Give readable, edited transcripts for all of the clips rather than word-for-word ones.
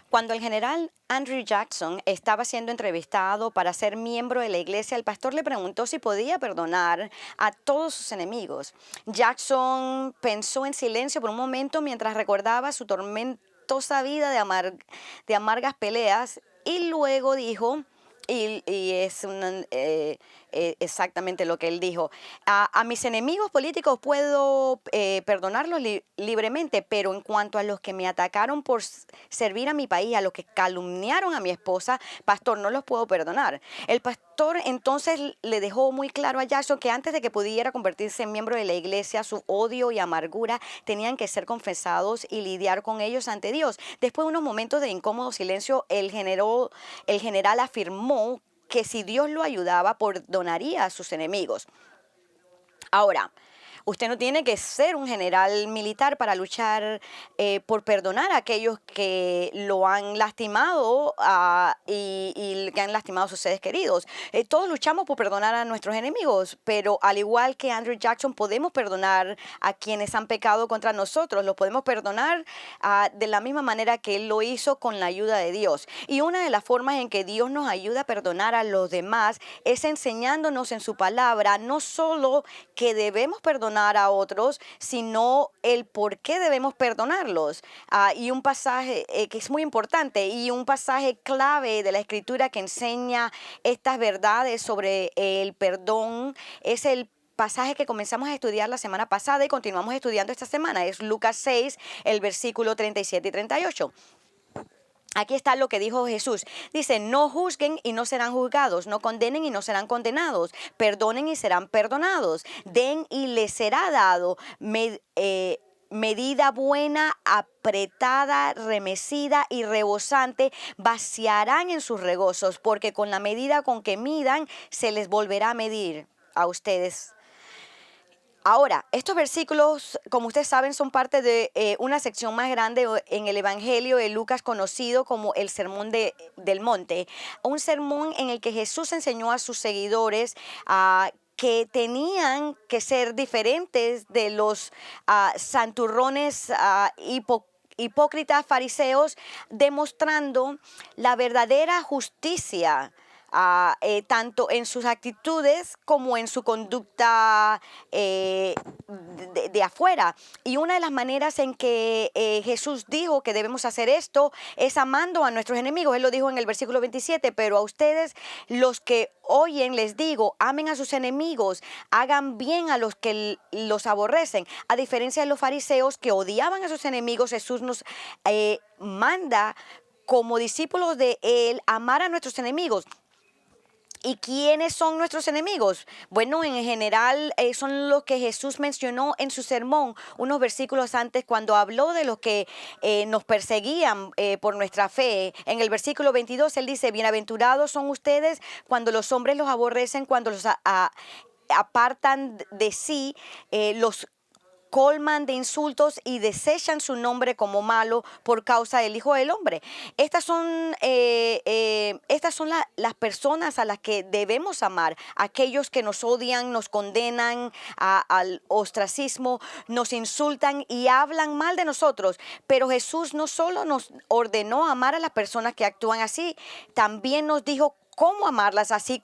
Cuando el general Andrew Jackson estaba siendo entrevistado para ser miembro de la iglesia, el pastor le preguntó si podía perdonar a todos sus enemigos. Jackson pensó en silencio por un momento mientras recordaba su tormentosa vida de amargas peleas y luego dijo, y es exactamente lo que él dijo, a mis enemigos políticos puedo perdonarlos libremente, pero en cuanto a los que me atacaron por servir a mi país, a los que calumniaron a mi esposa, pastor, no los puedo perdonar. El pastor entonces le dejó muy claro a Jackson que antes de que pudiera convertirse en miembro de la iglesia, su odio y amargura tenían que ser confesados y lidiar con ellos ante Dios. Después de unos momentos de incómodo silencio, el general afirmó que si Dios lo ayudaba, perdonaría a sus enemigos. Ahora, usted no tiene que ser un general militar para luchar por perdonar a aquellos que lo han lastimado y que han lastimado a sus seres queridos. Todos luchamos por perdonar a nuestros enemigos, pero al igual que Andrew Jackson, podemos perdonar a quienes han pecado contra nosotros. Los podemos perdonar de la misma manera que Él lo hizo con la ayuda de Dios. Y una de las formas en que Dios nos ayuda a perdonar a los demás es enseñándonos en su palabra, no solo que debemos perdonar a otros, sino el por qué debemos perdonarlos. Y un pasaje que es muy importante y un pasaje clave de la Escritura que enseña estas verdades sobre el perdón es el pasaje que comenzamos a estudiar la semana pasada y continuamos estudiando esta semana. Es Lucas 6, el versículo 37 y 38. Aquí está lo que dijo Jesús. Dice, no juzguen y no serán juzgados, no condenen y no serán condenados, perdonen y serán perdonados, den y les será dado, medida buena, apretada, remecida y rebosante, vaciarán en sus regozos, porque con la medida con que midan, se les volverá a medir a ustedes. Ahora, estos versículos, como ustedes saben, son parte de una sección más grande en el Evangelio de Lucas, conocido como el Sermón del Monte. Un sermón en el que Jesús enseñó a sus seguidores que tenían que ser diferentes de los santurrones hipócritas fariseos, demostrando la verdadera justicia. Tanto en sus actitudes como en su conducta de afuera. Y una de las maneras en que Jesús dijo que debemos hacer esto es amando a nuestros enemigos. Él lo dijo en el versículo 27, pero a ustedes los que oyen les digo, amen a sus enemigos, hagan bien a los que los aborrecen. A diferencia de los fariseos que odiaban a sus enemigos, Jesús nos manda como discípulos de Él amar a nuestros enemigos. ¿Y quiénes son nuestros enemigos? Bueno, en general son los que Jesús mencionó en su sermón unos versículos antes cuando habló de los que nos perseguían por nuestra fe. En el versículo 22 Él dice, bienaventurados son ustedes cuando los hombres los aborrecen, cuando los apartan de sí, los colman de insultos y desechan su nombre como malo por causa del Hijo del Hombre. Estas son las personas a las que debemos amar, aquellos que nos odian, nos condenan al ostracismo, nos insultan y hablan mal de nosotros. Pero Jesús no solo nos ordenó amar a las personas que actúan así, también nos dijo cómo amarlas, así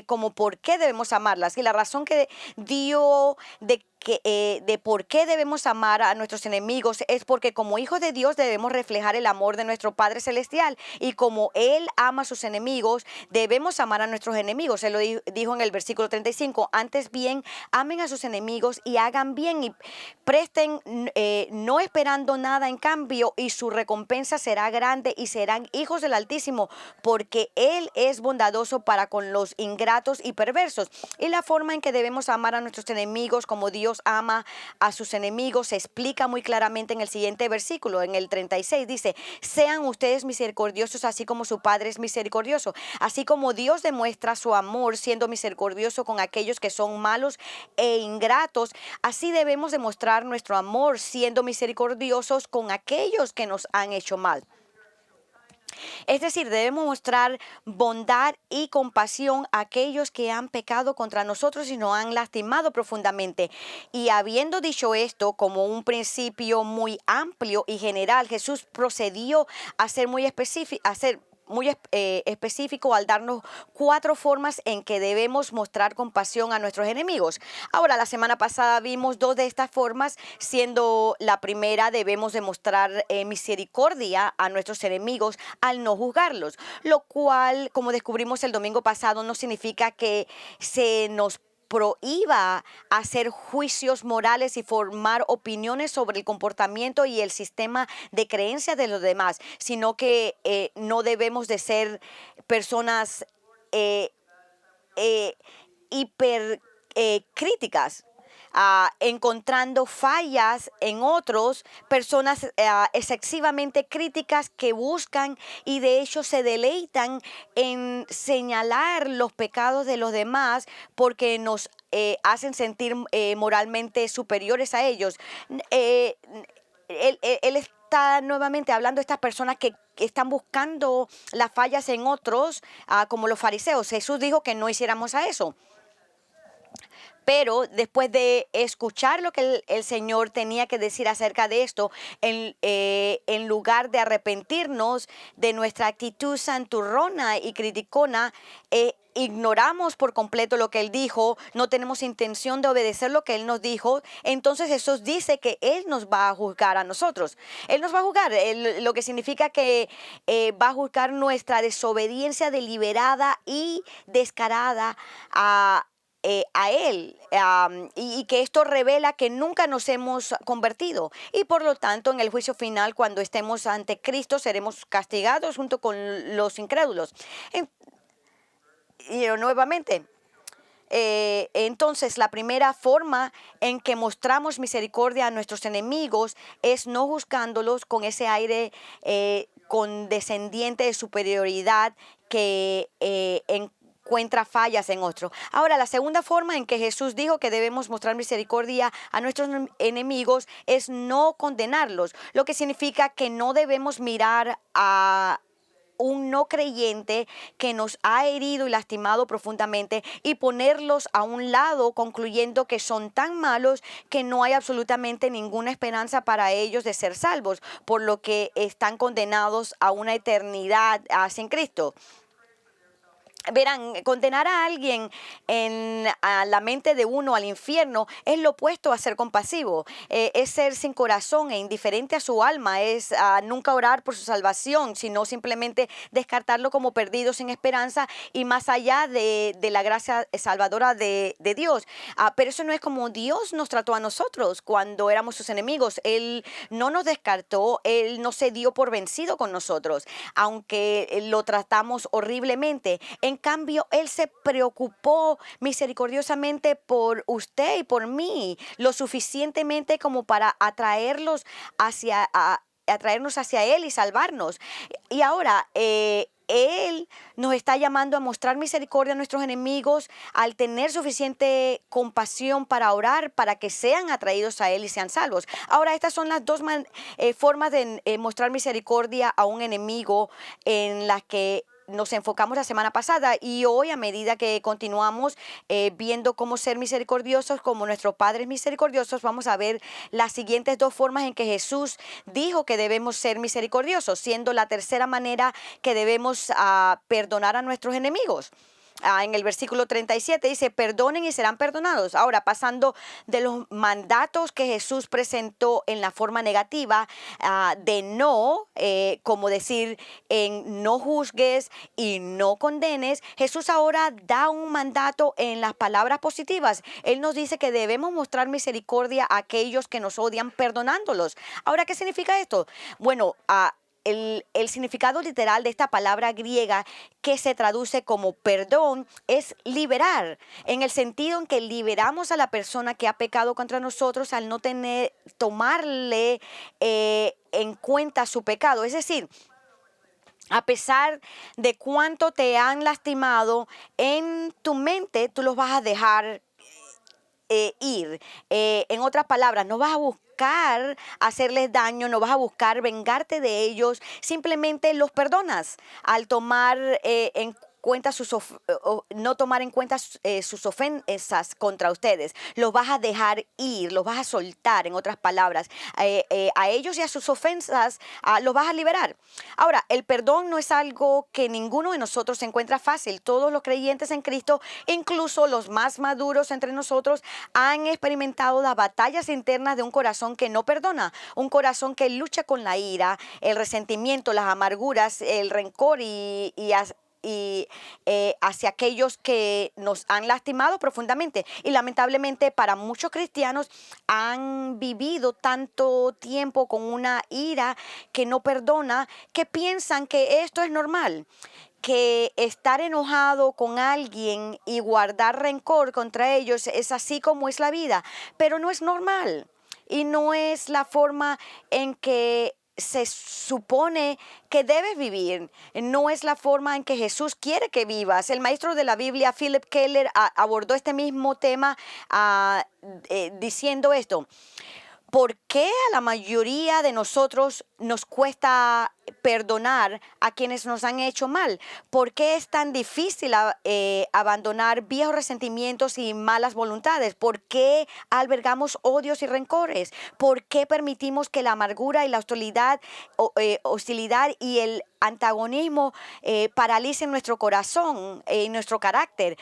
como por qué debemos amarlas. Y la razón que dio de por qué debemos amar a nuestros enemigos es porque como hijos de Dios debemos reflejar el amor de nuestro Padre Celestial, y como Él ama a sus enemigos, debemos amar a nuestros enemigos. Él lo dijo en el versículo 35, antes bien, amen a sus enemigos y hagan bien y presten, no esperando nada en cambio, y su recompensa será grande y serán hijos del Altísimo, porque Él es bondadoso para con los ingratos y perversos. Y la forma en que debemos amar a nuestros enemigos como Dios ama a sus enemigos se explica muy claramente en el siguiente versículo, en el 36, dice, sean ustedes misericordiosos así como su Padre es misericordioso. Así como Dios demuestra su amor siendo misericordioso con aquellos que son malos e ingratos, así debemos demostrar nuestro amor siendo misericordiosos con aquellos que nos han hecho mal. Es decir, debemos mostrar bondad y compasión a aquellos que han pecado contra nosotros y nos han lastimado profundamente. Y habiendo dicho esto como un principio muy amplio y general, Jesús procedió a ser muy específico, específico al darnos 4 formas en que debemos mostrar compasión a nuestros enemigos. Ahora, la semana pasada vimos 2 de estas formas, siendo la primera debemos demostrar misericordia a nuestros enemigos al no juzgarlos, lo cual, como descubrimos el domingo pasado, no significa que se nos prohíba hacer juicios morales y formar opiniones sobre el comportamiento y el sistema de creencias de los demás, sino que no debemos de ser personas eh, eh, hiper críticas, encontrando fallas en otros, personas excesivamente críticas que buscan y de hecho se deleitan en señalar los pecados de los demás porque nos hacen sentir moralmente superiores a ellos. Eh, él está nuevamente hablando de estas personas que están buscando las fallas en otros, como los fariseos. Jesús dijo que no hiciéramos a eso. Pero después de escuchar lo que el Señor tenía que decir acerca de esto, en lugar de arrepentirnos de nuestra actitud santurrona y criticona, ignoramos por completo lo que Él dijo, no tenemos intención de obedecer lo que Él nos dijo, entonces Jesús dice que Él nos va a juzgar a nosotros. Él nos va a juzgar, lo que significa que va a juzgar nuestra desobediencia deliberada y descarada a Él, y que esto revela que nunca nos hemos convertido y por lo tanto en el juicio final, cuando estemos ante Cristo, seremos castigados junto con los incrédulos. Y nuevamente, entonces, la primera forma en que mostramos misericordia a nuestros enemigos es no juzgándolos con ese aire condescendiente de superioridad que encuentra fallas en otro. Ahora, la segunda forma en que Jesús dijo que debemos mostrar misericordia a nuestros enemigos es no condenarlos, lo que significa que no debemos mirar a un no creyente que nos ha herido y lastimado profundamente y ponerlos a un lado, concluyendo que son tan malos que no hay absolutamente ninguna esperanza para ellos de ser salvos, por lo que están condenados a una eternidad sin Cristo. Verán, condenar a alguien a la mente de uno al infierno es lo opuesto a ser compasivo, es ser sin corazón e indiferente a su alma, es nunca orar por su salvación, sino simplemente descartarlo como perdido sin esperanza y más allá de la gracia salvadora de Dios. Pero eso no es como Dios nos trató a nosotros cuando éramos sus enemigos. Él no nos descartó, Él no se dio por vencido con nosotros, aunque lo tratamos horriblemente. En cambio, Él se preocupó misericordiosamente por usted y por mí, lo suficientemente como para atraernos hacia Él y salvarnos. Y ahora, Él nos está llamando a mostrar misericordia a nuestros enemigos al tener suficiente compasión para orar, para que sean atraídos a Él y sean salvos. Ahora, estas son las dos formas de mostrar misericordia a un enemigo en las que nos enfocamos la semana pasada, y hoy, a medida que continuamos viendo cómo ser misericordiosos como nuestros padres misericordiosos, vamos a ver las siguientes 2 formas en que Jesús dijo que debemos ser misericordiosos, siendo la tercera manera que debemos perdonar a nuestros enemigos. En el versículo 37 dice: perdonen y serán perdonados. Ahora, pasando de los mandatos que Jesús presentó en la forma negativa, de no, como decir en no juzgues y no condenes, Jesús ahora da un mandato en las palabras positivas. Él nos dice que debemos mostrar misericordia a aquellos que nos odian, perdonándolos. Ahora, ¿qué significa esto? Bueno, el significado literal de esta palabra griega, que se traduce como perdón, es liberar, en el sentido en que liberamos a la persona que ha pecado contra nosotros al no tomarle en cuenta su pecado. Es decir, a pesar de cuánto te han lastimado, en tu mente tú los vas a dejar ir. En otras palabras, no vas a buscar buscar hacerles daño, no vas a buscar vengarte de ellos, simplemente los perdonas al tomar en cuenta no tomar en cuenta sus ofensas contra ustedes. Los vas a dejar ir, los vas a soltar, en otras palabras. A ellos y a sus ofensas los vas a liberar. Ahora, el perdón no es algo que ninguno de nosotros se encuentra fácil. Todos los creyentes en Cristo, incluso los más maduros entre nosotros, han experimentado las batallas internas de un corazón que no perdona, un corazón que lucha con la ira, el resentimiento, las amarguras, el rencor y hacia aquellos que nos han lastimado profundamente. Y lamentablemente para muchos cristianos han vivido tanto tiempo con una ira que no perdona, que piensan que esto es normal, que estar enojado con alguien y guardar rencor contra ellos es así como es la vida, pero no es normal y no es la forma en que se supone que debes vivir. No es la forma en que Jesús quiere que vivas. El maestro de la Biblia, Philip Keller, abordó este mismo tema diciendo esto: ¿por qué a la mayoría de nosotros nos cuesta perdonar a quienes nos han hecho mal? ¿Por qué es tan difícil abandonar viejos resentimientos y malas voluntades? ¿Por qué albergamos odios y rencores? ¿Por qué permitimos que la amargura y la hostilidad y el antagonismo paralicen nuestro corazón y nuestro carácter,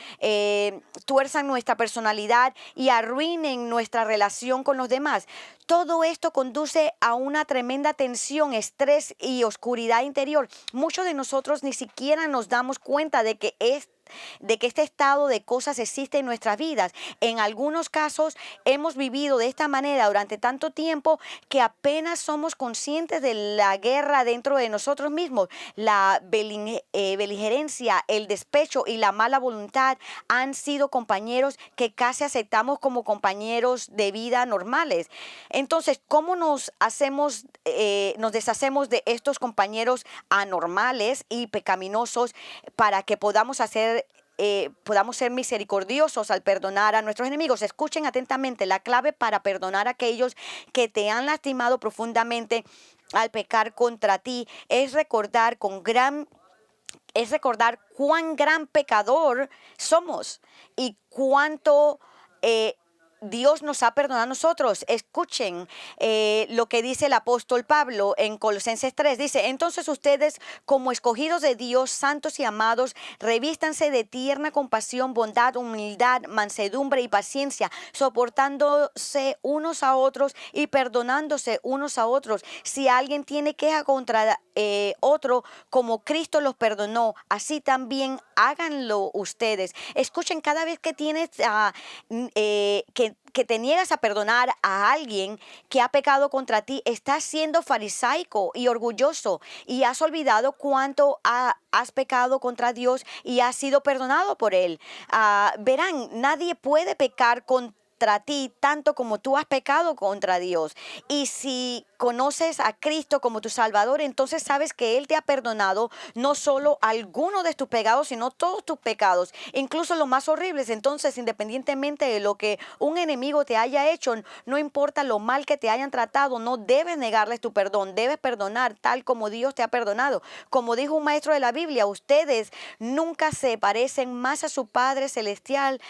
tuerzan nuestra personalidad y arruinen nuestra relación con los demás? Todo esto conduce a una tremenda tensión, estrés y oscuridad interior. Muchos de nosotros ni siquiera nos damos cuenta de que este estado de cosas existe en nuestras vidas. En algunos casos hemos vivido de esta manera durante tanto tiempo que apenas somos conscientes de la guerra dentro de nosotros mismos. La beligerencia, el despecho y la mala voluntad han sido compañeros que casi aceptamos como compañeros de vida normales. Entonces, ¿cómo nos deshacemos de estos compañeros anormales y pecaminosos para que podamos ser misericordiosos al perdonar a nuestros enemigos? Escuchen atentamente: la clave para perdonar a aquellos que te han lastimado profundamente al pecar contra ti es recordar cuán gran pecador somos y cuánto Dios nos ha perdonado a nosotros. Escuchen lo que dice el apóstol Pablo en Colosenses 3. Dice: entonces ustedes, como escogidos de Dios, santos y amados, revístanse de tierna compasión, bondad, humildad, mansedumbre y paciencia, soportándose unos a otros y perdonándose unos a otros. Si alguien tiene queja contra otro, como Cristo los perdonó, así también háganlo ustedes. Escuchen: cada vez que tienes que te niegas a perdonar a alguien que ha pecado contra ti, estás siendo farisaico y orgulloso y has olvidado cuánto has pecado contra Dios y has sido perdonado por Él. Verán, nadie puede pecar contra ti tanto como tú has pecado contra Dios. Y si conoces a Cristo como tu Salvador, entonces sabes que Él te ha perdonado no solo algunos de tus pecados, sino todos tus pecados, incluso los más horribles. Entonces, independientemente de lo que un enemigo te haya hecho, no importa lo mal que te hayan tratado, no debes negarles tu perdón, debes perdonar tal como Dios te ha perdonado. Como dijo un maestro de la Biblia: ustedes nunca se parecen más a su Padre Celestial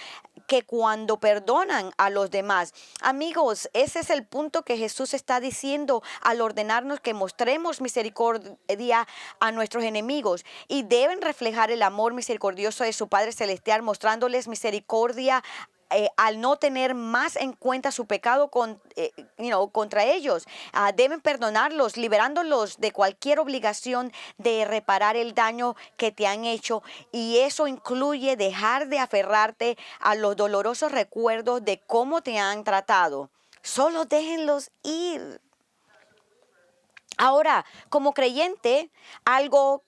que cuando perdonan a los demás. Amigos, ese es el punto que Jesús está diciendo al ordenarnos que mostremos misericordia a nuestros enemigos, y deben reflejar el amor misericordioso de su Padre Celestial, mostrándoles misericordia al no tener más en cuenta su pecado contra ellos. Deben perdonarlos, liberándolos de cualquier obligación de reparar el daño que te han hecho, y eso incluye dejar de aferrarte a los dolorosos recuerdos de cómo te han tratado. Solo déjenlos ir. Ahora, como creyente, algo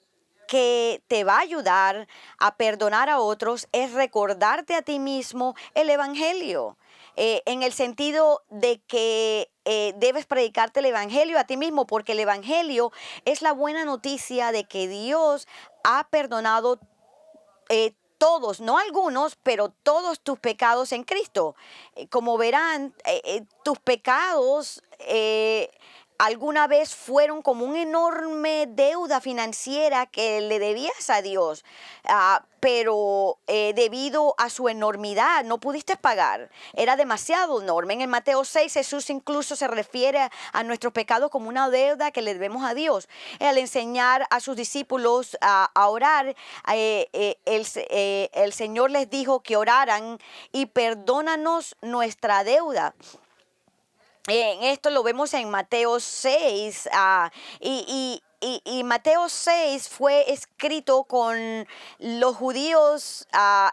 que te va a ayudar a perdonar a otros es recordarte a ti mismo el Evangelio, en el sentido de que debes predicarte el Evangelio a ti mismo, porque el Evangelio es la buena noticia de que Dios ha perdonado todos, no algunos, pero todos tus pecados en Cristo. Como verán, tus pecados alguna vez fueron como una enorme deuda financiera que le debías a Dios, pero debido a su enormidad no pudiste pagar, era demasiado enorme. En el Mateo 6 Jesús incluso se refiere a nuestros pecados como una deuda que le debemos a Dios. Al enseñar a sus discípulos a orar, el Señor les dijo que oraran y perdónanos nuestra deuda. En esto lo vemos en Mateo 6, y Mateo 6 fue escrito con los judíos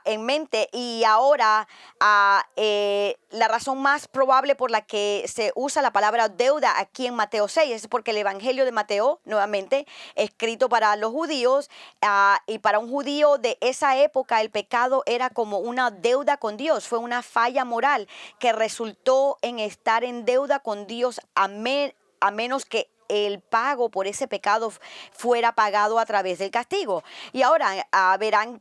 en mente, y ahora la razón más probable por la que se usa la palabra deuda aquí en Mateo 6 es porque el Evangelio de Mateo, nuevamente, escrito para los judíos, y para un judío de esa época el pecado era como una deuda con Dios, fue una falla moral que resultó en estar en deuda con Dios a menos que el pago por ese pecado fuera pagado a través del castigo. Y ahora verán,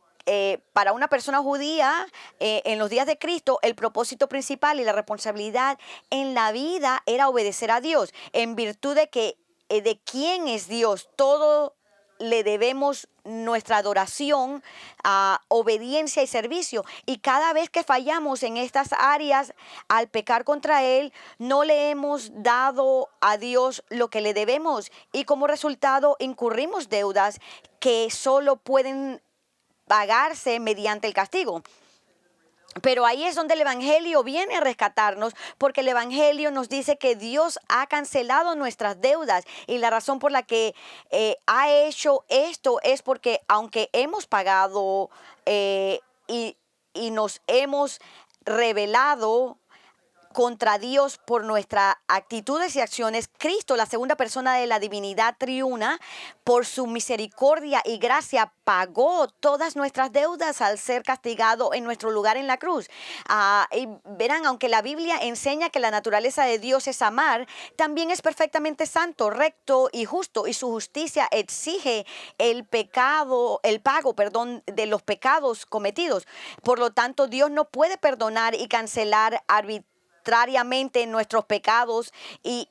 para una persona judía, en los días de Cristo, el propósito principal y la responsabilidad en la vida era obedecer a Dios, en virtud de que de quién es Dios. Todo le debemos nuestra adoración, obediencia y servicio. Y cada vez que fallamos en estas áreas, al pecar contra Él, no le hemos dado a Dios lo que le debemos. Y como resultado, incurrimos deudas que solo pueden pagarse mediante el castigo. Pero ahí es donde el Evangelio viene a rescatarnos, porque el Evangelio nos dice que Dios ha cancelado nuestras deudas, y la razón por la que ha hecho esto es porque aunque hemos pagado, y nos hemos rebelado contra Dios por nuestras actitudes y acciones, Cristo, la segunda persona de la divinidad triuna, por su misericordia y gracia, pagó todas nuestras deudas al ser castigado en nuestro lugar en la cruz. Y verán, aunque la Biblia enseña que la naturaleza de Dios es amar, también es perfectamente santo, recto y justo, y su justicia exige el pago, de los pecados cometidos. Por lo tanto, Dios no puede perdonar y cancelar arbitrariamente nuestros pecados y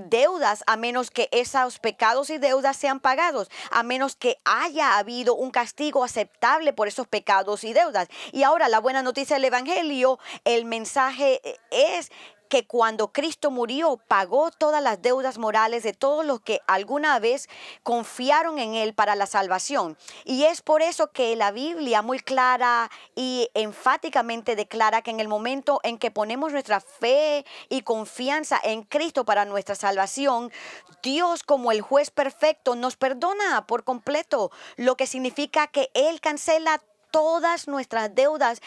deudas, a menos que esos pecados y deudas sean pagados, a menos que haya habido un castigo aceptable por esos pecados y deudas. Y ahora la buena noticia del Evangelio, el mensaje es que cuando Cristo murió, pagó todas las deudas morales de todos los que alguna vez confiaron en Él para la salvación. Y es por eso que la Biblia muy clara y enfáticamente declara que en el momento en que ponemos nuestra fe y confianza en Cristo para nuestra salvación, Dios, como el juez perfecto, nos perdona por completo, lo que significa que Él cancela todas nuestras deudas.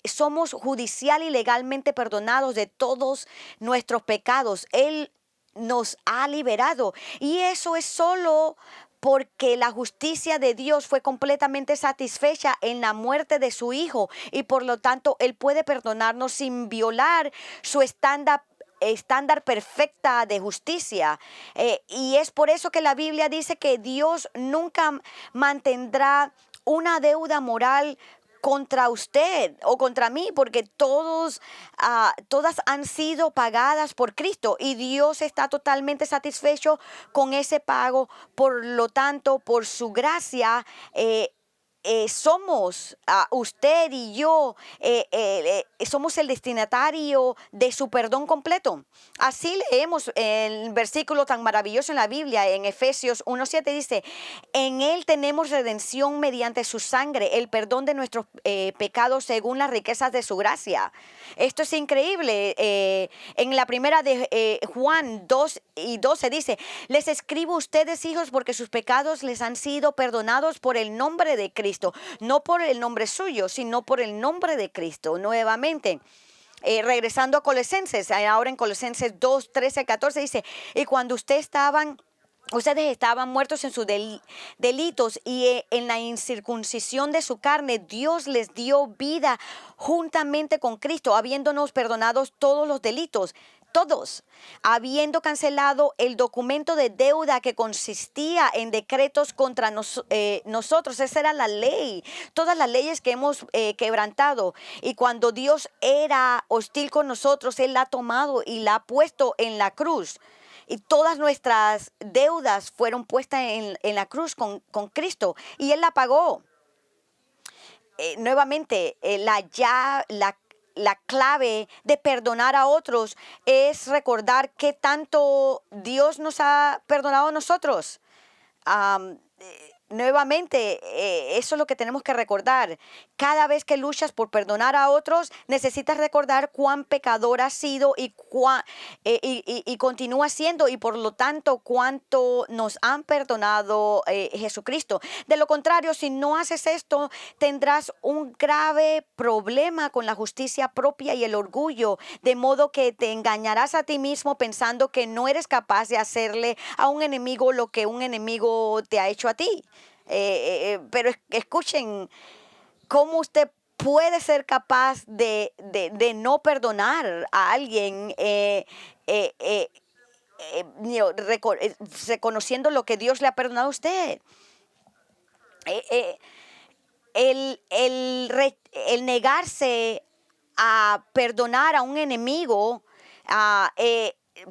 Somos judicial y legalmente perdonados de todos nuestros pecados. Él nos ha liberado, y eso es solo porque la justicia de Dios fue completamente satisfecha en la muerte de su Hijo, y por lo tanto Él puede perdonarnos sin violar su estándar perfecta de justicia. Y es por eso que la Biblia dice que Dios nunca mantendrá una deuda moral contra usted o contra mí, porque todas han sido pagadas por Cristo, y Dios está totalmente satisfecho con ese pago. Por lo tanto, por su gracia, somos, usted y yo, somos el destinatario de su perdón completo. Así leemos el versículo tan maravilloso en la Biblia, en Efesios 1:7 dice: en Él tenemos redención mediante su sangre, el perdón de nuestros pecados según las riquezas de su gracia. Esto es increíble. En la primera de Juan 2:12 dice: les escribo a ustedes, hijos, porque sus pecados les han sido perdonados por el nombre de Cristo. No por el nombre suyo, sino por el nombre de Cristo. Nuevamente, regresando a Colosenses, ahora en Colosenses 2:13-14 dice: y cuando ustedes estaban muertos en sus delitos y en la incircuncisión de su carne, Dios les dio vida juntamente con Cristo, habiéndonos perdonados todos los delitos. todos, habiendo cancelado el documento de deuda que consistía en decretos contra nosotros. Esa era la ley, todas las leyes que hemos quebrantado. Y cuando Dios era hostil con nosotros, Él la ha tomado y la ha puesto en la cruz. Y todas nuestras deudas fueron puestas en la cruz con Cristo. Y Él la pagó. Nuevamente, la clave de perdonar a otros es recordar qué tanto Dios nos ha perdonado a nosotros. Nuevamente, eso es lo que tenemos que recordar. Cada vez que luchas por perdonar a otros, necesitas recordar cuán pecador has sido y continúa siendo, y por lo tanto cuánto nos han perdonado Jesucristo. De lo contrario, si no haces esto, tendrás un grave problema con la justicia propia y el orgullo, de modo que te engañarás a ti mismo pensando que no eres capaz de hacerle a un enemigo lo que un enemigo te ha hecho a ti. Pero escuchen cómo usted puede ser capaz de no perdonar a alguien reconociendo lo que Dios le ha perdonado a usted. Eh, eh, el negarse a perdonar a un enemigo,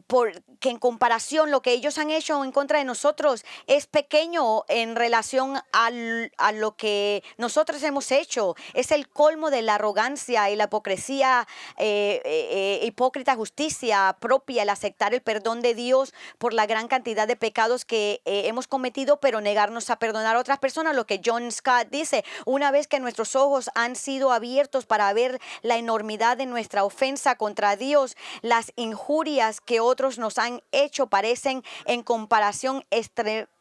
porque en comparación lo que ellos han hecho en contra de nosotros es pequeño en relación a lo que nosotros hemos hecho. Es el colmo de la arrogancia y la hipocresía, hipócrita justicia propia, el aceptar el perdón de Dios por la gran cantidad de pecados que hemos cometido, pero negarnos a perdonar a otras personas. Lo que John Scott dice: una vez que nuestros ojos han sido abiertos para ver la enormidad de nuestra ofensa contra Dios, las injurias que otros nos han hecho parecen en comparación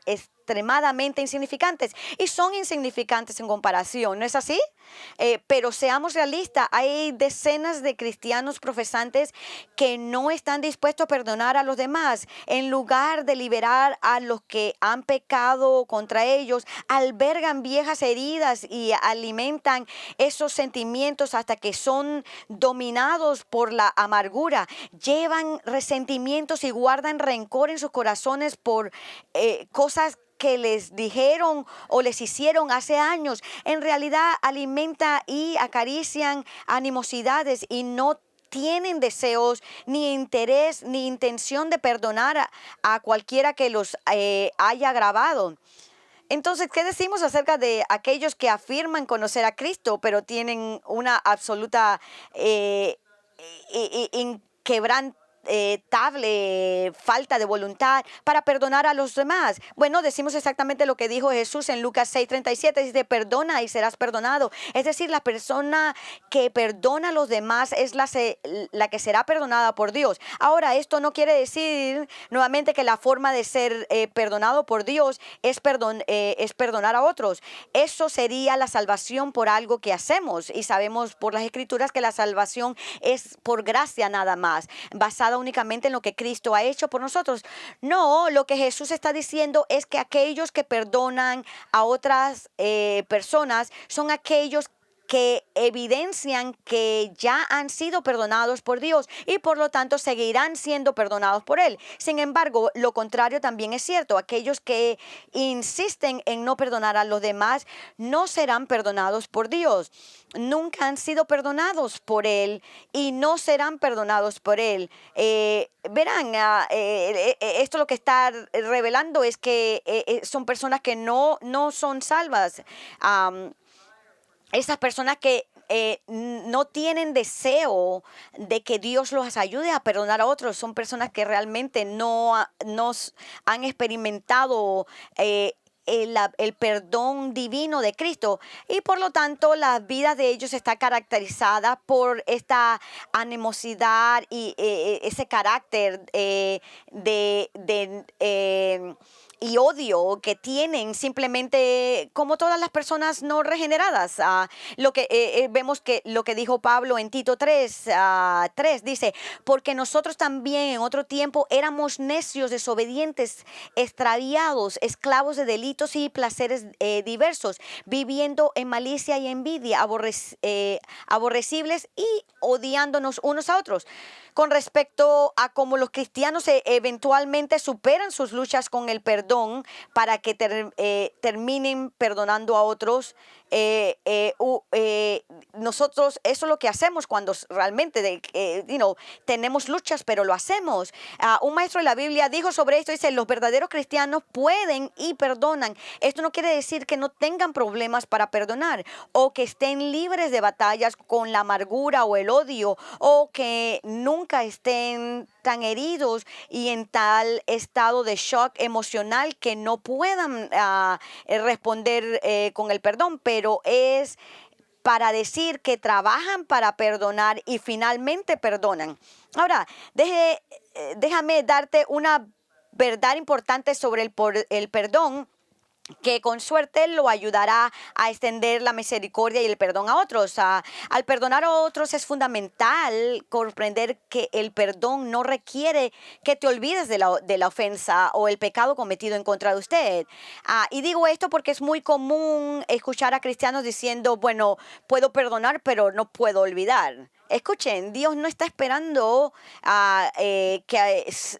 extremadamente insignificantes, y son insignificantes en comparación, ¿no es así? Pero seamos realistas, hay decenas de cristianos profesantes que no están dispuestos a perdonar a los demás. En lugar de liberar a los que han pecado contra ellos, albergan viejas heridas y alimentan esos sentimientos hasta que son dominados por la amargura. Llevan resentimientos y guardan rencor en sus corazones por cosas que les dijeron o les hicieron hace años. En realidad alimenta y acarician animosidades y no tienen deseos, ni interés, ni intención de perdonar a cualquiera que los haya agravado. Entonces, ¿qué decimos acerca de aquellos que afirman conocer a Cristo, pero tienen una absoluta inquebrantable falta de voluntad para perdonar a los demás? Bueno, decimos exactamente lo que dijo Jesús en Lucas 6:37, dice: perdona y serás perdonado. Es decir, la persona que perdona a los demás es la que será perdonada por Dios. Ahora, esto no quiere decir nuevamente que la forma de ser perdonado por Dios es perdonar a otros. Eso sería la salvación por algo que hacemos, y sabemos por las Escrituras que la salvación es por gracia nada más, basada únicamente en lo que Cristo ha hecho por nosotros. No, lo que Jesús está diciendo es que aquellos que perdonan a otras personas son aquellos que evidencian que ya han sido perdonados por Dios y por lo tanto seguirán siendo perdonados por Él. Sin embargo, lo contrario también es cierto. Aquellos que insisten en no perdonar a los demás no serán perdonados por Dios. Nunca han sido perdonados por Él y no serán perdonados por Él. Verán, esto lo que está revelando es que son personas que no son salvas. Esas personas que no tienen deseo de que Dios los ayude a perdonar a otros, son personas que realmente no han experimentado el perdón divino de Cristo, y por lo tanto la vida de ellos está caracterizada por esta animosidad y ese carácter de y odio que tienen simplemente como todas las personas no regeneradas. Lo que vemos que lo que dijo Pablo en Tito 3 dice, porque nosotros también en otro tiempo éramos necios, desobedientes, extraviados, esclavos de delitos y placeres diversos, viviendo en malicia y envidia, aborrecibles y odiándonos unos a otros. Con respecto a cómo los cristianos eventualmente superan sus luchas con el perdón para que terminen perdonando a otros, nosotros eso es lo que hacemos cuando realmente tenemos luchas, pero lo hacemos. Un maestro de la Biblia dijo sobre esto, dice, los verdaderos cristianos pueden y perdonan. Esto no quiere decir que no tengan problemas para perdonar o que estén libres de batallas con la amargura o el odio o que nunca estén tan heridos y en tal estado de shock emocional que no puedan responder con el perdón, pero es para decir que trabajan para perdonar y finalmente perdonan. Ahora, déjame darte una verdad importante sobre el perdón, que con suerte lo ayudará a extender la misericordia y el perdón a otros. Al perdonar a otros es fundamental comprender que el perdón no requiere que te olvides de la ofensa o el pecado cometido en contra de usted. Y digo esto porque es muy común escuchar a cristianos diciendo, bueno, puedo perdonar, pero no puedo olvidar. Escuchen, Dios no está esperando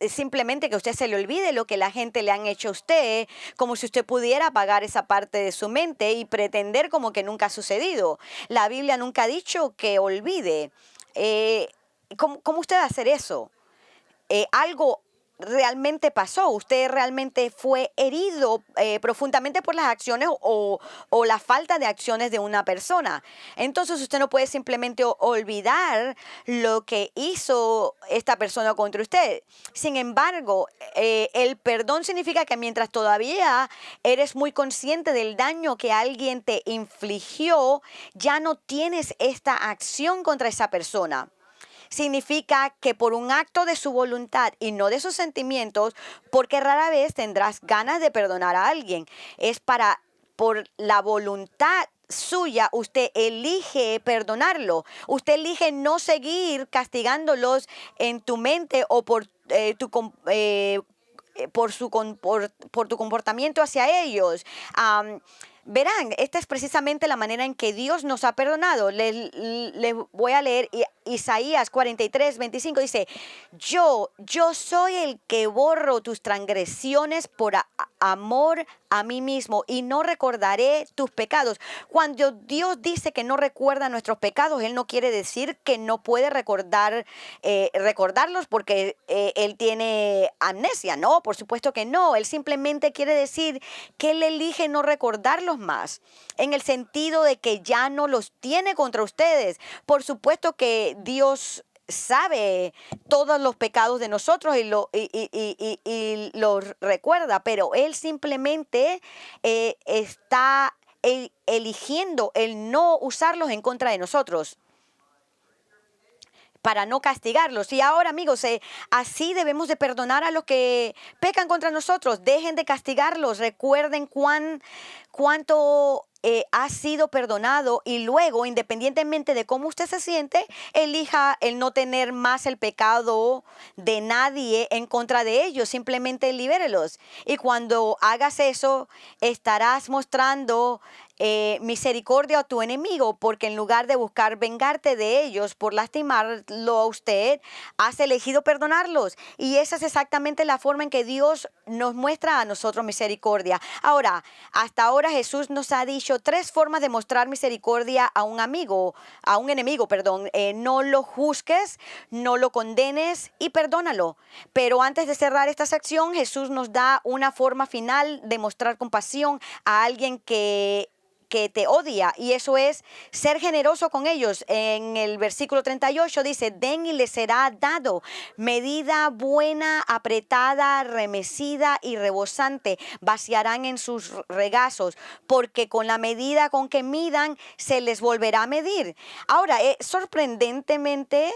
simplemente que usted se le olvide lo que la gente le han hecho a usted, como si usted pudiera apagar esa parte de su mente y pretender como que nunca ha sucedido. La Biblia nunca ha dicho que olvide. ¿Cómo usted va a hacer eso? Algo realmente pasó, usted realmente fue herido profundamente por las acciones o la falta de acciones de una persona. Entonces usted no puede simplemente olvidar lo que hizo esta persona contra usted. Sin embargo, el perdón significa que mientras todavía eres muy consciente del daño que alguien te infligió, ya no tienes esta acción contra esa persona. Significa que por un acto de su voluntad y no de sus sentimientos, porque rara vez tendrás ganas de perdonar a alguien. Por la voluntad suya, usted elige perdonarlo. Usted elige no seguir castigándolos en tu mente o por tu comportamiento hacia ellos. Verán, esta es precisamente la manera en que Dios nos ha perdonado. Les voy a leer Isaías 43:25. Dice, yo soy el que borro tus transgresiones por amor a mí mismo y no recordaré tus pecados. Cuando Dios dice que no recuerda nuestros pecados, Él no quiere decir que no puede recordarlos porque Él tiene amnesia. No, por supuesto que no. Él simplemente quiere decir que Él elige no recordarlos más, en el sentido de que ya no los tiene contra ustedes. Por supuesto que Dios sabe todos los pecados de nosotros y los recuerda, pero Él simplemente está eligiendo el no usarlos en contra de nosotros, para no castigarlos. Y ahora, amigos, así debemos de perdonar a los que pecan contra nosotros. Dejen de castigarlos. Recuerden cuánto ha sido perdonado y luego, independientemente de cómo usted se siente, elija el no tener más el pecado de nadie en contra de ellos. Simplemente libérelos. Y cuando hagas eso, estarás mostrando misericordia a tu enemigo, porque en lugar de buscar vengarte de ellos por lastimarlo a usted, has elegido perdonarlos. Y esa es exactamente la forma en que Dios nos muestra a nosotros misericordia. Ahora, hasta ahora Jesús nos ha dicho 3 formas de mostrar misericordia a un enemigo, perdón. No lo juzgues, no lo condenes y perdónalo. Pero antes de cerrar esta sección, Jesús nos da una forma final de mostrar compasión a alguien que te odia, y eso es ser generoso con ellos. En el versículo 38 dice, den y les será dado, medida buena, apretada, remecida y rebosante, vaciarán en sus regazos, porque con la medida con que midan, se les volverá a medir. Ahora, sorprendentemente,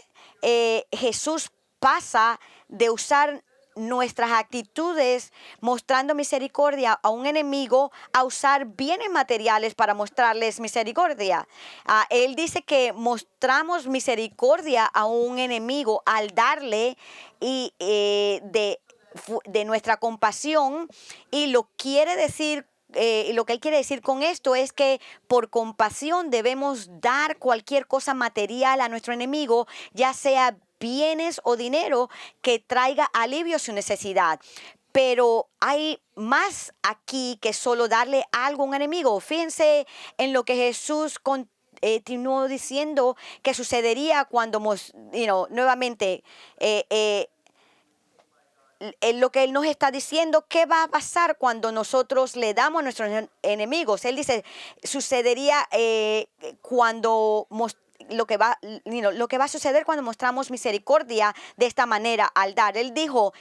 Jesús pasa de usar nuestras actitudes mostrando misericordia a un enemigo a usar bienes materiales para mostrarles misericordia. Él dice que mostramos misericordia a un enemigo al darle de nuestra compasión, y lo quiere decir. Lo que él quiere decir con esto es que por compasión debemos dar cualquier cosa material a nuestro enemigo, ya sea bienes o dinero, que traiga alivio a su necesidad. Pero hay más aquí que solo darle algo a un enemigo. Fíjense en lo que Jesús continuó diciendo que sucedería cuando, nuevamente, lo que Él nos está diciendo, ¿qué va a pasar cuando nosotros le damos a nuestros enemigos? Él dice, sucedería cuando lo que va a suceder cuando mostramos misericordia de esta manera al dar. Él dijo,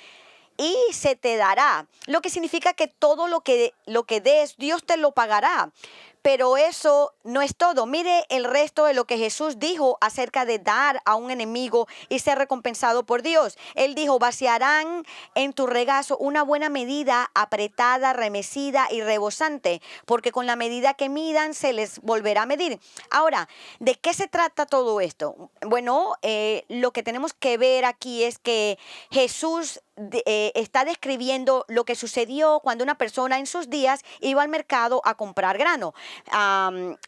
y se te dará, lo que significa que todo lo que des, Dios te lo pagará. Pero eso no es todo. Mire el resto de lo que Jesús dijo acerca de dar a un enemigo y ser recompensado por Dios. Él dijo, vaciarán en tu regazo una buena medida, apretada, remecida y rebosante, porque con la medida que midan se les volverá a medir. Ahora, ¿de qué se trata todo esto? Bueno, lo que tenemos que ver aquí es que Jesús está describiendo lo que sucedió cuando una persona en sus días iba al mercado a comprar grano.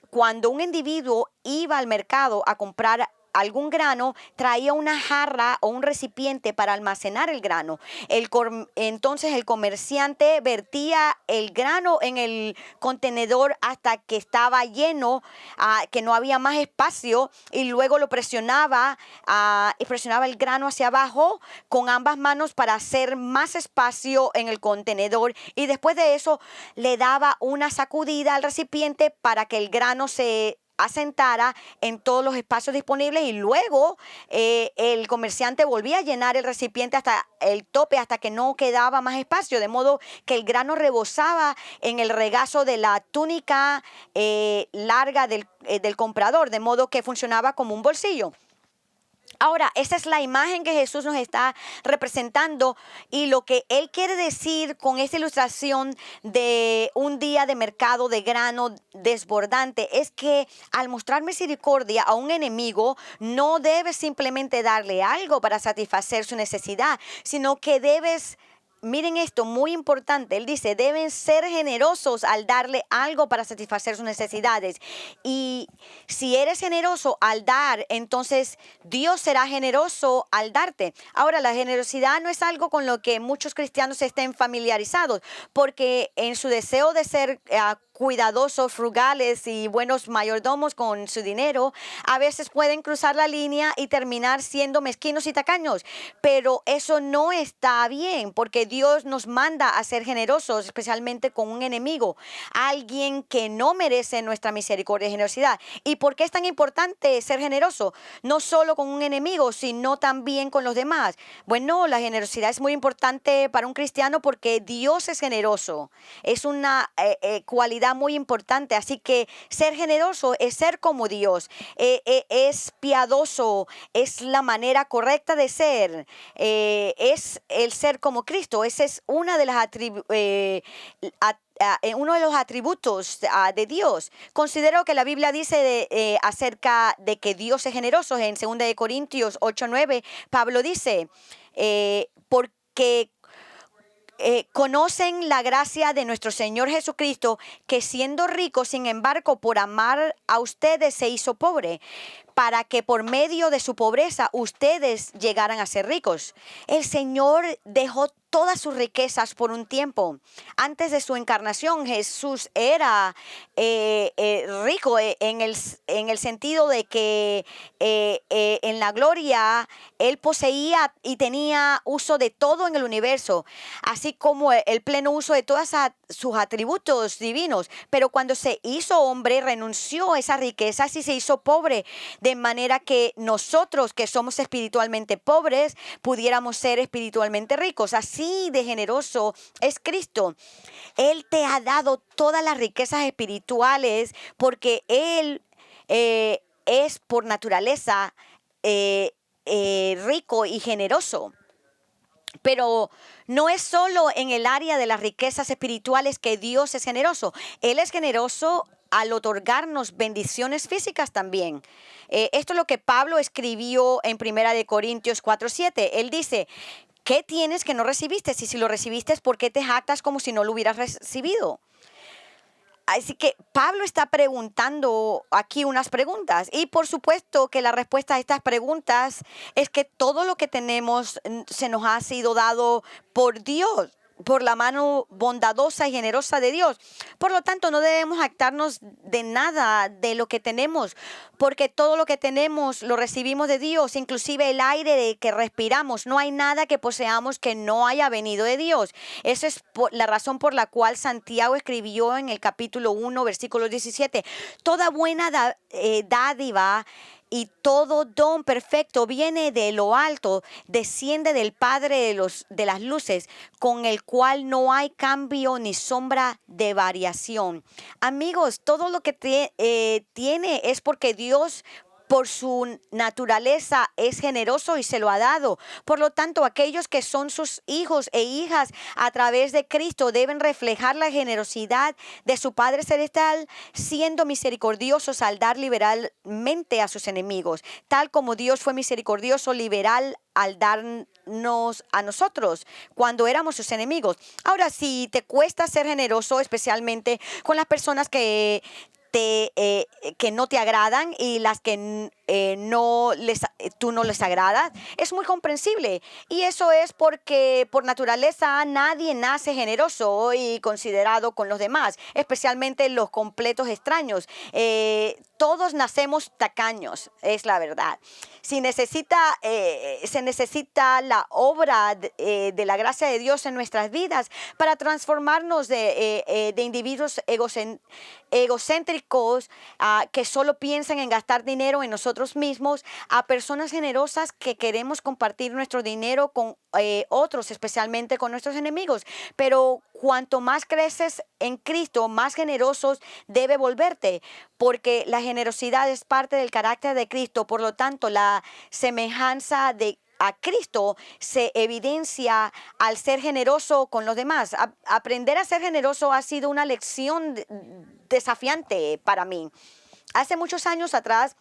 Cuando un individuo iba al mercado a comprar algún grano, traía una jarra o un recipiente para almacenar el grano. Entonces el comerciante vertía el grano en el contenedor hasta que estaba lleno, que no había más espacio, y luego lo presionaba y presionaba el grano hacia abajo con ambas manos para hacer más espacio en el contenedor, y después de eso le daba una sacudida al recipiente para que el grano se asentara en todos los espacios disponibles, y luego el comerciante volvía a llenar el recipiente hasta el tope, hasta que no quedaba más espacio, de modo que el grano rebosaba en el regazo de la túnica larga del comprador, de modo que funcionaba como un bolsillo. Ahora, esa es la imagen que Jesús nos está representando, y lo que Él quiere decir con esta ilustración de un día de mercado de grano desbordante es que al mostrar misericordia a un enemigo, no debes simplemente darle algo para satisfacer su necesidad, sino que debes... Miren esto, muy importante. Él dice, deben ser generosos al darle algo para satisfacer sus necesidades. Y si eres generoso al dar, entonces Dios será generoso al darte. Ahora, la generosidad no es algo con lo que muchos cristianos estén familiarizados, porque en su deseo de ser cuidadosos, frugales y buenos mayordomos con su dinero, a veces pueden cruzar la línea y terminar siendo mezquinos y tacaños. Pero eso no está bien, porque Dios nos manda a ser generosos, especialmente con un enemigo, alguien que no merece nuestra misericordia y generosidad. ¿Y por qué es tan importante ser generoso? No solo con un enemigo, sino también con los demás. Bueno, la generosidad es muy importante para un cristiano porque Dios es generoso. Es una cualidad muy importante. Así que ser generoso es ser como Dios. Es piadoso, es la manera correcta de ser. Es el ser como Cristo. Ese es una de las uno de los atributos de Dios. Considero que la Biblia dice acerca de que Dios es generoso. En 2 Corintios 8:9, Pablo dice, porque conocen la gracia de nuestro Señor Jesucristo, que siendo rico, sin embargo, por amar a ustedes se hizo pobre, para que por medio de su pobreza ustedes llegaran a ser ricos. El Señor dejó todas sus riquezas por un tiempo. Antes de su encarnación, Jesús era rico en el sentido de que en la gloria Él poseía y tenía uso de todo en el universo, así como el pleno uso de todos sus atributos divinos. Pero cuando se hizo hombre, renunció a esas riquezas y se hizo pobre, de manera que nosotros, que somos espiritualmente pobres, pudiéramos ser espiritualmente ricos. Así de generoso es Cristo. Él te ha dado todas las riquezas espirituales porque Él es por naturaleza rico y generoso. Pero no es solo en el área de las riquezas espirituales que Dios es generoso. Él es generoso al otorgarnos bendiciones físicas también. Esto es lo que Pablo escribió en 1 Corintios 4:7. Él dice, ¿qué tienes que no recibiste? Y si lo recibiste, ¿por qué te jactas como si no lo hubieras recibido? Así que Pablo está preguntando aquí unas preguntas y por supuesto que la respuesta a estas preguntas es que todo lo que tenemos se nos ha sido dado por Dios, por la mano bondadosa y generosa de Dios. Por lo tanto, no debemos jactarnos de nada de lo que tenemos, porque todo lo que tenemos lo recibimos de Dios, inclusive el aire que respiramos. No hay nada que poseamos que no haya venido de Dios. Esa es la razón por la cual Santiago escribió en el capítulo 1, versículo 17, toda buena dádiva y todo don perfecto viene de lo alto, desciende del Padre de las luces, con el cual no hay cambio ni sombra de variación. Amigos, todo lo que tiene es porque Dios, por su naturaleza, es generoso y se lo ha dado. Por lo tanto, aquellos que son sus hijos e hijas a través de Cristo deben reflejar la generosidad de su Padre Celestial, siendo misericordiosos al dar liberalmente a sus enemigos, tal como Dios fue misericordioso, liberal al darnos a nosotros cuando éramos sus enemigos. Ahora, si te cuesta ser generoso, especialmente con las personas que no te agradan y las que tú no les agradas, es muy comprensible. Y eso es porque por naturaleza nadie nace generoso y considerado con los demás, especialmente los completos extraños. Todos nacemos tacaños, es la verdad. Se necesita la obra de la gracia de Dios en nuestras vidas para transformarnos de individuos egocéntricos que solo piensan en gastar dinero en nosotros mismos, a personas generosas que queremos compartir nuestro dinero con otros, especialmente con nuestros enemigos. Pero cuanto más creces en Cristo, más generosos debe volverte, porque la generosidad es parte del carácter de Cristo. Por lo tanto, la semejanza a Cristo se evidencia al ser generoso con los demás. Aprender a ser generoso ha sido una lección desafiante para mí. Hace muchos años atrás,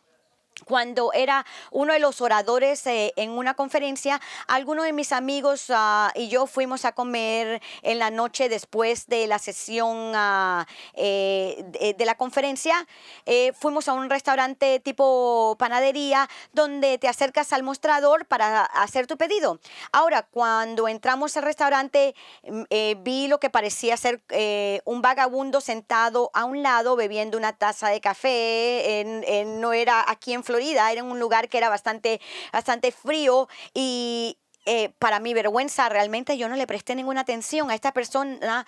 cuando era uno de los oradores en una conferencia, algunos de mis amigos y yo fuimos a comer en la noche después de la sesión de la conferencia. Fuimos a un restaurante tipo panadería donde te acercas al mostrador para hacer tu pedido. Ahora, cuando entramos al restaurante, vi lo que parecía ser un vagabundo sentado a un lado bebiendo una taza de café. No era aquí en Florida, era en un lugar que era bastante frío y para mi vergüenza realmente yo no le presté ninguna atención a esta persona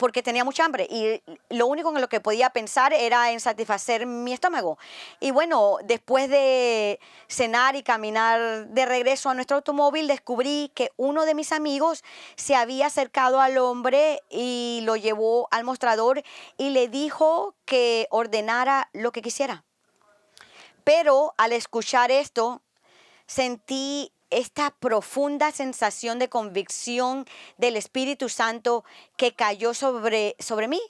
porque tenía mucha hambre y lo único en lo que podía pensar era en satisfacer mi estómago. Y bueno, después de cenar y caminar de regreso a nuestro automóvil, descubrí que uno de mis amigos se había acercado al hombre y lo llevó al mostrador y le dijo que ordenara lo que quisiera. Pero al escuchar esto, sentí esta profunda sensación de convicción del Espíritu Santo que cayó sobre mí.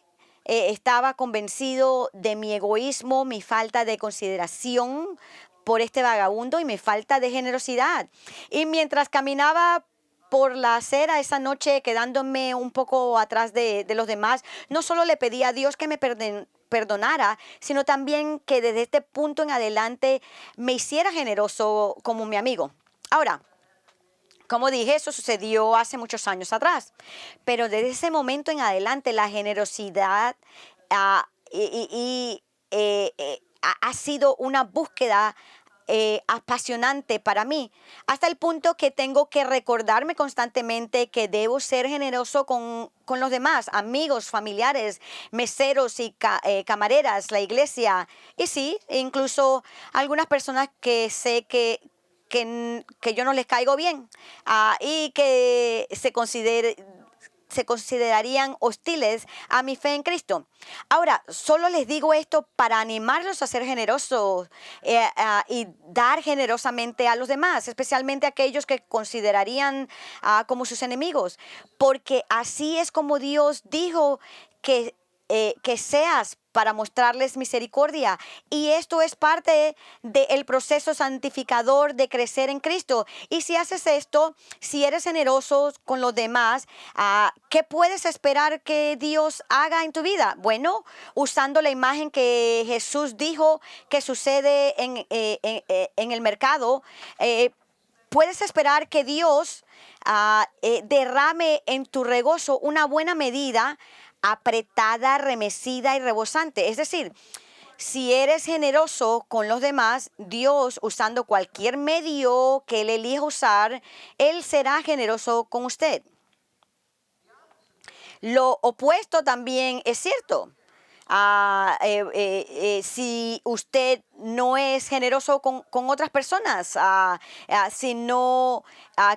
Estaba convencido de mi egoísmo, mi falta de consideración por este vagabundo y mi falta de generosidad. Y mientras caminaba por la acera esa noche, quedándome un poco atrás de los demás, no solo le pedí a Dios que me perdonara, sino también que desde este punto en adelante me hiciera generoso como mi amigo. Ahora, como dije, eso sucedió hace muchos años atrás, pero desde ese momento en adelante la generosidad ha sido una búsqueda apasionante para mí, hasta el punto que tengo que recordarme constantemente que debo ser generoso con los demás, amigos, familiares, meseros y camareras, la iglesia, y sí, incluso algunas personas que sé que yo no les caigo bien y que se se considerarían hostiles a mi fe en Cristo. Ahora, solo les digo esto para animarlos a ser generosos y dar generosamente a los demás, especialmente a aquellos que considerarían como sus enemigos, porque así es como Dios dijo que seas para mostrarles misericordia. Y esto es parte del proceso santificador de crecer en Cristo. Y si haces esto, si eres generoso con los demás, ¿qué puedes esperar que Dios haga en tu vida? Bueno, usando la imagen que Jesús dijo que sucede en el mercado, puedes esperar que Dios derrame en tu regozo una buena medida, apretada, remecida y rebosante. Es decir, si eres generoso con los demás, Dios, usando cualquier medio que Él elija usar, Él será generoso con usted. Lo opuesto también es cierto. Si usted no es generoso con otras personas, si no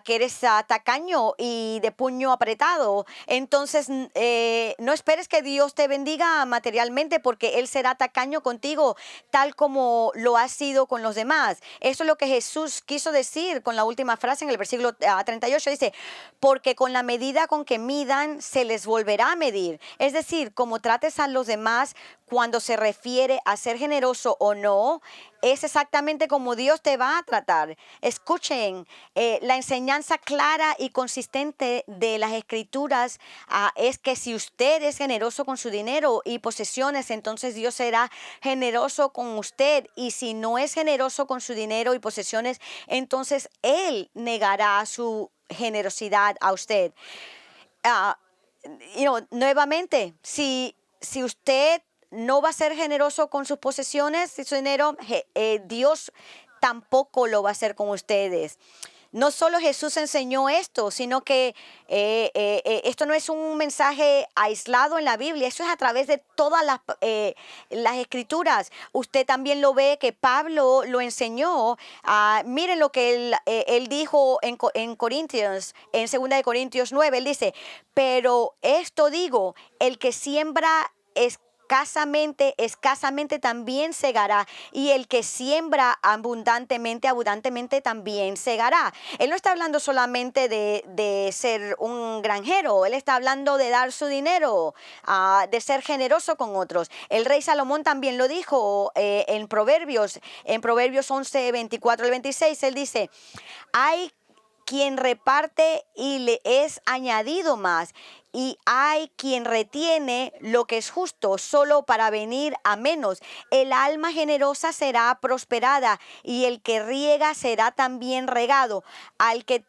que eres tacaño y de puño apretado, entonces no esperes que Dios te bendiga materialmente, porque Él será tacaño contigo tal como lo ha sido con los demás. Eso es lo que Jesús quiso decir con la última frase en el versículo 38. Dice, porque con la medida con que midan se les volverá a medir. Es decir, como trates a los demás, cuando se refiere a ser generoso o no, es exactamente como Dios te va a tratar. Escuchen, la enseñanza clara y consistente de las Escrituras es que si usted es generoso con su dinero y posesiones, entonces Dios será generoso con usted. Y si no es generoso con su dinero y posesiones, entonces Él negará su generosidad a usted. Uh, Nuevamente, si usted no va a ser generoso con sus posesiones y su dinero, Dios tampoco lo va a hacer con ustedes. No solo Jesús enseñó esto, sino que esto no es un mensaje aislado en la Biblia, eso es a través de todas las escrituras. Usted también lo ve que Pablo lo enseñó. Miren lo que él dijo en Corintios, en 2 de Corintios 9, él dice, pero esto digo, el que siembra escasamente también segará, y el que siembra abundantemente también segará. Él no está hablando solamente de ser un granjero, él está hablando de dar su dinero, de ser generoso con otros. El rey Salomón también lo dijo en Proverbios 11, 24 al 26, él dice, hay quien reparte y le es añadido más, y hay quien retiene lo que es justo solo para venir a menos. El alma generosa será prosperada, y el que riega será también regado. Al que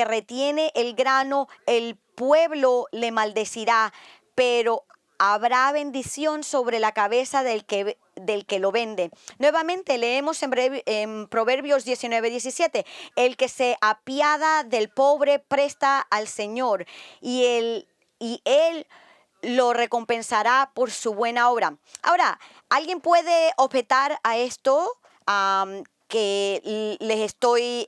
retiene el grano, el pueblo le maldecirá, pero habrá bendición sobre la cabeza del que lo vende. Nuevamente leemos en Proverbios 19, 17, el que se apiada del pobre presta al Señor, y él lo recompensará por su buena obra. Ahora, ¿alguien puede objetar a esto? Que les estoy,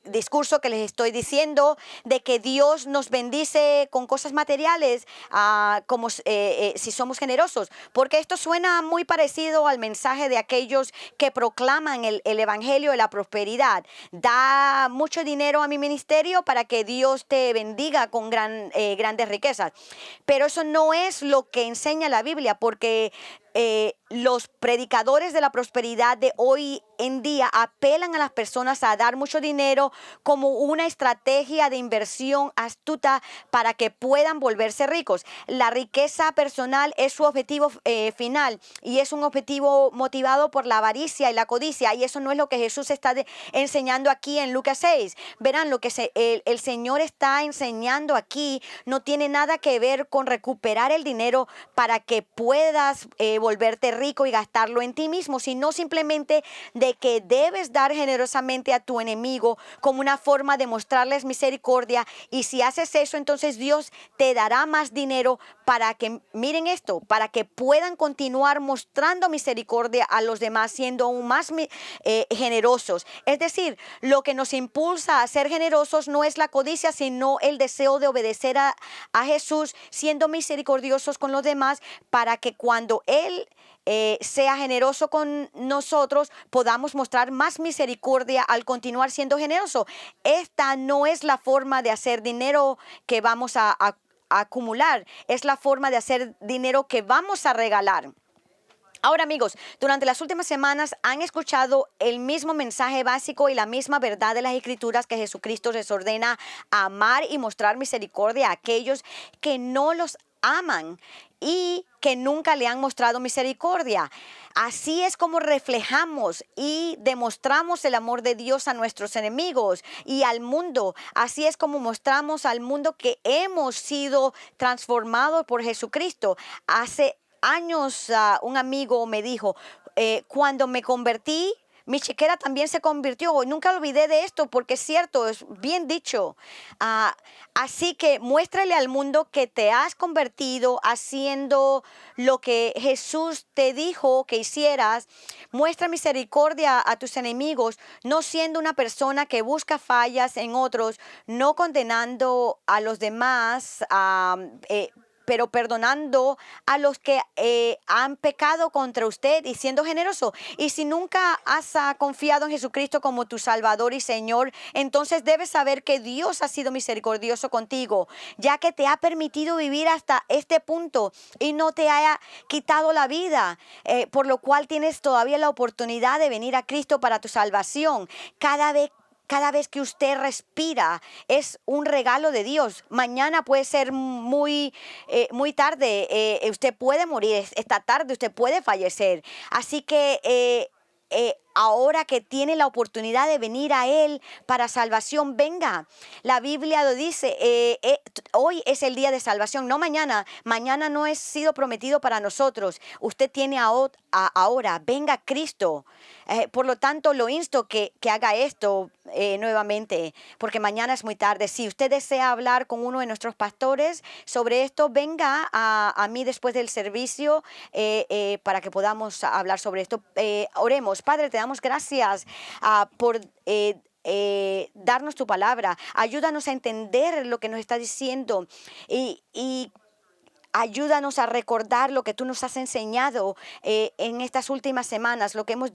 discurso que les estoy diciendo de que Dios nos bendice con cosas materiales, como si somos generosos, porque esto suena muy parecido al mensaje de aquellos que proclaman el evangelio de la prosperidad. Da mucho dinero a mi ministerio para que Dios te bendiga con grandes riquezas, pero eso no es lo que enseña la Biblia, porque los predicadores de la prosperidad de hoy en día apelan a las personas a dar mucho dinero como una estrategia de inversión astuta para que puedan volverse ricos. La riqueza personal es su objetivo final, y es un objetivo motivado por la avaricia y la codicia, y eso no es lo que Jesús está enseñando aquí en Lucas 6. Verán, lo que el Señor está enseñando aquí no tiene nada que ver con recuperar el dinero para que puedas volverte rico y gastarlo en ti mismo, sino simplemente de que debes dar generosamente a tu enemigo como una forma de mostrarles misericordia. Y si haces eso, entonces Dios te dará más dinero para que, miren esto, para que puedan continuar mostrando misericordia a los demás, siendo aún más generosos. Es decir, lo que nos impulsa a ser generosos no es la codicia, sino el deseo de obedecer a Jesús, siendo misericordiosos con los demás, para que cuando Él sea generoso con nosotros, podamos mostrar más misericordia al continuar siendo generoso. Esta no es la forma de hacer dinero que vamos a acumular, es la forma de hacer dinero que vamos a regalar. Ahora, amigos, durante las últimas semanas han escuchado el mismo mensaje básico y la misma verdad de las Escrituras, que Jesucristo les ordena amar y mostrar misericordia a aquellos que no los aman y que nunca le han mostrado misericordia. Así es como reflejamos y demostramos el amor de Dios a nuestros enemigos y al mundo. Así es como mostramos al mundo que hemos sido transformados por Jesucristo. Hace años un amigo me dijo, cuando me convertí, mi chequera también se convirtió. Y nunca olvidé de esto porque es cierto, es bien dicho. Así que muéstrale al mundo que te has convertido haciendo lo que Jesús te dijo que hicieras. Muestra misericordia a tus enemigos, no siendo una persona que busca fallas en otros, no condenando a los demás, pero perdonando a los que han pecado contra usted y siendo generoso. Y si nunca has confiado en Jesucristo como tu Salvador y Señor, entonces debes saber que Dios ha sido misericordioso contigo, ya que te ha permitido vivir hasta este punto y no te haya quitado la vida, por lo cual tienes todavía la oportunidad de venir a Cristo para tu salvación. Cada vez que usted respira es un regalo de Dios. Mañana puede ser muy tarde. Usted puede morir. Esta tarde usted puede fallecer. Así que ahora que tiene la oportunidad de venir a Él para salvación, venga. La Biblia lo dice, hoy es el día de salvación, no mañana. Mañana no es sido prometido para nosotros. Usted tiene ahora, venga a Cristo. Por lo tanto, lo insto que haga esto nuevamente, porque mañana es muy tarde. Si usted desea hablar con uno de nuestros pastores sobre esto, venga a mí después del servicio para que podamos hablar sobre esto. Oremos. Padre, te damos gracias por darnos tu palabra. Ayúdanos a entender lo que nos está diciendo y ayúdanos a recordar lo que tú nos has enseñado en estas últimas semanas, lo que hemos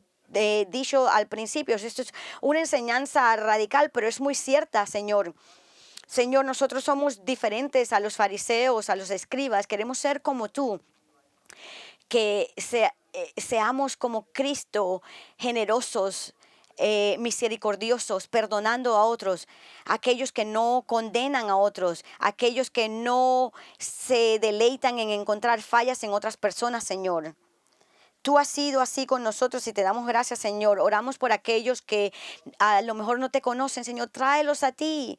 dicho al principio. Esto es una enseñanza radical, pero es muy cierta, Señor. Señor, nosotros somos diferentes a los fariseos, a los escribas. Queremos ser como tú, que seamos como Cristo, generosos, misericordiosos, perdonando a otros, aquellos que no condenan a otros, aquellos que no se deleitan en encontrar fallas en otras personas, Señor. Tú has sido así con nosotros y te damos gracias, Señor. Oramos por aquellos que a lo mejor no te conocen, Señor. Tráelos a ti,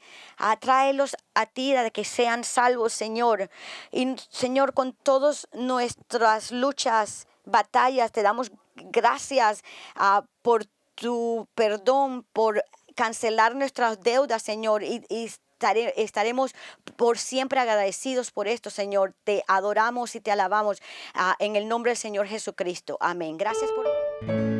tráelos a ti, de que sean salvos, Señor. Y, Señor, con todas nuestras luchas, batallas, te damos gracias por tu perdón, por cancelar nuestras deudas, Señor. Y estaremos por siempre agradecidos por esto, Señor. Te adoramos y te alabamos en el nombre del Señor Jesucristo. Amén. Gracias por...